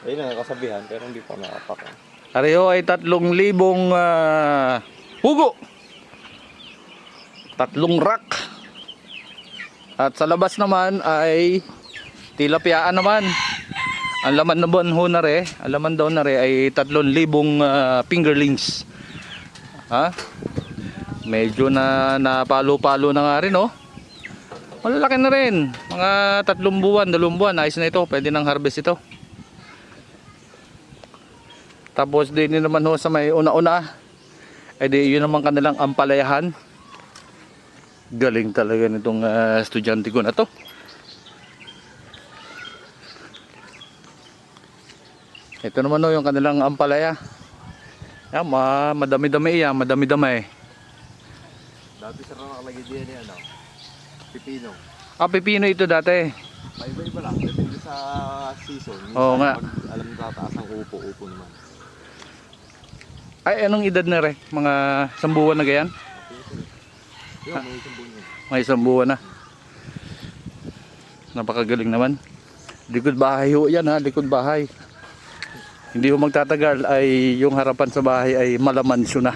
Ayun na kasabihan pero hindi pa nakapaka. Pareho ay 3,000 pugo. 3 rack. At sa labas naman ay tilapiyaan naman. Ang laman na buwan ho na re, ang laman daw na re ay 3,000 fingerlings. Ha? Medyo na napalo-palo na nga rin, oh. Malalaki na rin. Mga 3 buwan, 2 buwan. Ayos na ito. Pwede nang harvest ito. Tapos din naman ho sa may una-una. Eh di yun naman kanilang ampalayahan. Galing talaga nitong estudyante ko na to. Ito naman ho yung kanilang ampalaya. Yan, madami-dami yan, madami-dami. Dati sa nakalagay diyan yan, ano? Pipino. Ah, pipino ito dati. Iba-iba lang, depende sa season. Oo nga. Pag alam tataas ang upo naman. Ay, anong edad na re? Mga 1 buwan na gayan? Yun, may isang buwan yun. May 1 buwan na. Napakagaling naman. Likod bahay ho yan ha, likod bahay. Hindi ho magtatagal ay yung harapan sa bahay ay malamansyo na.